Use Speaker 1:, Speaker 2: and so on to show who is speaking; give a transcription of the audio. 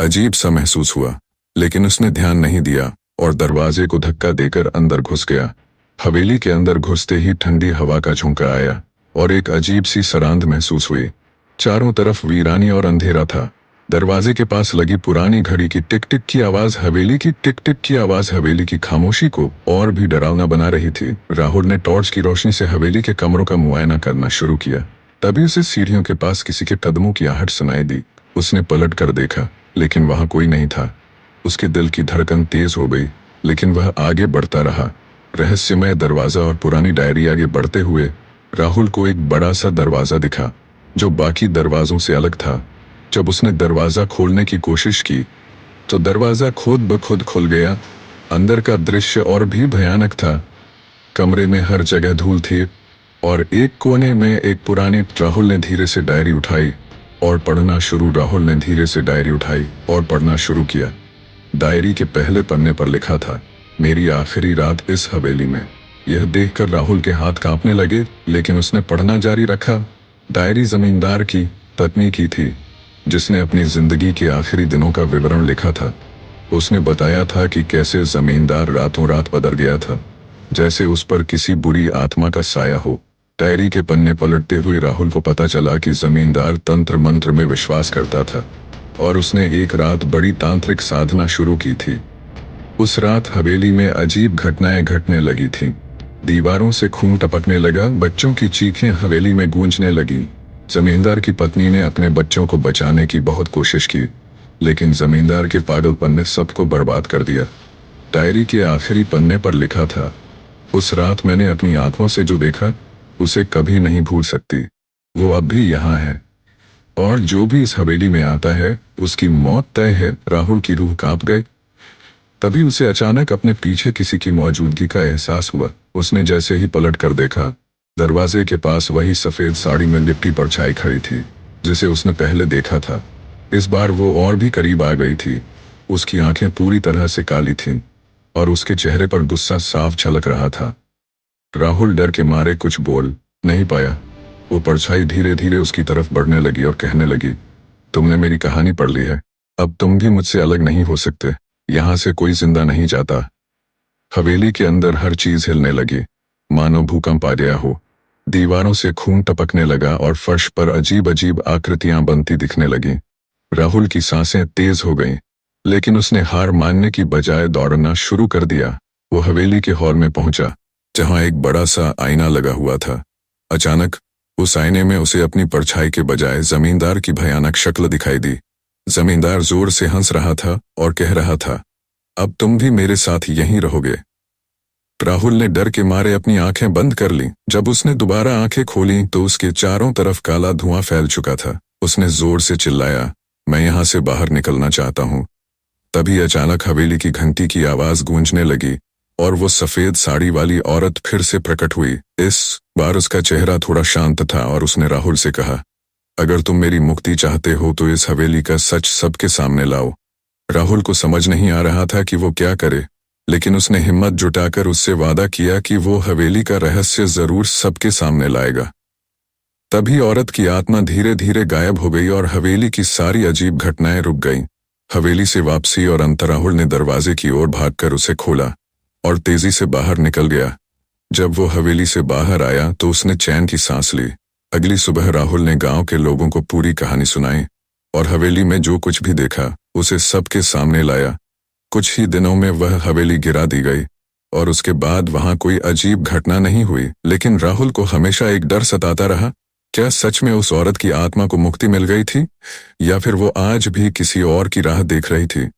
Speaker 1: अजीब सा महसूस हुआ, लेकिन उसने ध्यान नहीं दिया और दरवाजे को धक्का देकर अंदर घुस गया। हवेली के अंदर घुसते ही ठंडी हवा का झोंका आया और एक अजीब सी सरांध महसूस हुई। चारों तरफ वीरानी और अंधेरा था। दरवाजे के पास लगी पुरानी घड़ी की टिक टिक की आवाज हवेली की टिक टिक की आवाज हवेली की खामोशी को और भी डरावना बना रही थी। राहुल ने टॉर्च की रोशनी से हवेली के कमरों का मुआयना करना शुरू किया। तभी उसे सीढ़ियों के पास किसी के कदमों की आहट सुनाई दी। उसने पलट कर देखा, लेकिन वहां कोई नहीं था। उसके दिल की धड़कन तेज हो गई, लेकिन वह आगे बढ़ता रहा। रहस्यमय दरवाजा और पुरानी डायरी आगे बढ़ते हुए राहुल को एक बड़ा सा दरवाजा दिखा, जो बाकी दरवाजों से अलग था। जब उसने दरवाजा खोलने की कोशिश की, तो दरवाजा खुद ब खुद खुल गया। अंदर का दृश्य और भी भयानक था। कमरे में हर जगह धूल थी और एक कोने में एक पुरानी राहुल ने धीरे से डायरी उठाई और पढ़ना शुरू राहुल ने धीरे से डायरी उठाई और पढ़ना शुरू किया। डायरी के पहले पन्ने पर लिखा था, मेरी आखिरी रात इस हवेली में। यह देखकर राहुल के हाथ कांपने लगे, लेकिन उसने पढ़ना जारी रखा। डायरी जमींदार की पत्नी की थी, जिसने अपनी जिंदगी के आखिरी दिनों का विवरण लिखा था। उसने बताया था कि कैसे जमींदार रातों रात बदल गया था, जैसे उस पर किसी बुरी आत्मा का साया हो। डायरी के पन्ने पलटते हुए राहुल को पता चला कि जमींदार तंत्र मंत्र में विश्वास करता था और उसने एक रात बड़ी तांत्रिक साधना शुरू की थी। उस रात हवेली में अजीब घटनाएं घटने लगी थीं। दीवारों से खून टपकने लगा, बच्चों की चीखें हवेली में गूंजने लगी। जमींदार की पत्नी ने अपने बच्चों को बचाने की बहुत कोशिश की, लेकिन जमींदार के पागलपन ने सबको बर्बाद कर दिया। डायरी के आखिरी पन्ने पर लिखा था, उस रात मैंने अपनी आंखों से जो देखा उसे कभी नहीं भूल सकती। वो अब भी यहाँ है और जो भी इस हवेली में आता है उसकी मौत तय है। राहुल की रूह कांप गई। तभी उसे अचानक अपने पीछे किसी की मौजूदगी का एहसास हुआ। उसने जैसे ही पलट कर देखा, दरवाजे के पास वही सफेद साड़ी में लिपटी परछाई खड़ी थी, जिसे उसने पहले देखा था। इस बार वो और भी करीब आ गई थी। उसकी आंखें पूरी तरह से काली थीं और उसके चेहरे पर गुस्सा साफ झलक रहा था। राहुल डर के मारे कुछ बोल नहीं पाया। वो परछाई धीरे धीरे उसकी तरफ बढ़ने लगी और कहने लगी, तुमने मेरी कहानी पढ़ ली है, अब तुम भी मुझसे अलग नहीं हो सकते। यहाँ से कोई जिंदा नहीं जाता। हवेली के अंदर हर चीज हिलने लगी, मानो भूकंप आ गया हो। दीवारों से खून टपकने लगा और फर्श पर अजीब अजीब आकृतियां बनती दिखने लगी। राहुल की सांसें तेज हो गईं, लेकिन उसने हार मानने की बजाय दौड़ना शुरू कर दिया। वो हवेली के हॉल में पहुंचा, जहां एक बड़ा सा आईना लगा हुआ था। अचानक उस आईने में उसे अपनी परछाई के बजाय जमींदार की भयानक शक्ल दिखाई दी। जमींदार जोर से हंस रहा था और कह रहा था, अब तुम भी मेरे साथ यहीं रहोगे। राहुल ने डर के मारे अपनी आंखें बंद कर लीं। जब उसने दोबारा आंखें खोलीं तो उसके चारों तरफ काला धुआं फैल चुका था। उसने जोर से चिल्लाया, मैं यहां से बाहर निकलना चाहता हूं। तभी अचानक हवेली की घंटी की आवाज गूंजने लगी और वो सफेद साड़ी वाली औरत फिर से प्रकट हुई। इस बार उसका चेहरा थोड़ा शांत था और उसने राहुल से कहा, अगर तुम मेरी मुक्ति चाहते हो तो इस हवेली का सच सबके सामने लाओ। राहुल को समझ नहीं आ रहा था कि वो क्या करे, लेकिन उसने हिम्मत जुटाकर उससे वादा किया कि वो हवेली का रहस्य जरूर सबके सामने लाएगा। तभी औरत की आत्मा धीरे धीरे गायब हो गई और हवेली की सारी अजीब घटनाएं रुक गईं। हवेली से वापसी और अंत राहुल ने दरवाजे की ओर भागकर उसे खोला और तेजी से बाहर निकल गया। जब वो हवेली से बाहर आया तो उसने चैन की सांस ली। अगली सुबह राहुल ने गांव के लोगों को पूरी कहानी सुनाई और हवेली में जो कुछ भी देखा उसे सबके सामने लाया। कुछ ही दिनों में वह हवेली गिरा दी गई और उसके बाद वहां कोई अजीब घटना नहीं हुई, लेकिन राहुल को हमेशा एक डर सताता रहा। क्या सच में उस औरत की आत्मा को मुक्ति मिल गई थी, या फिर वो आज भी किसी और की राह देख रही थी?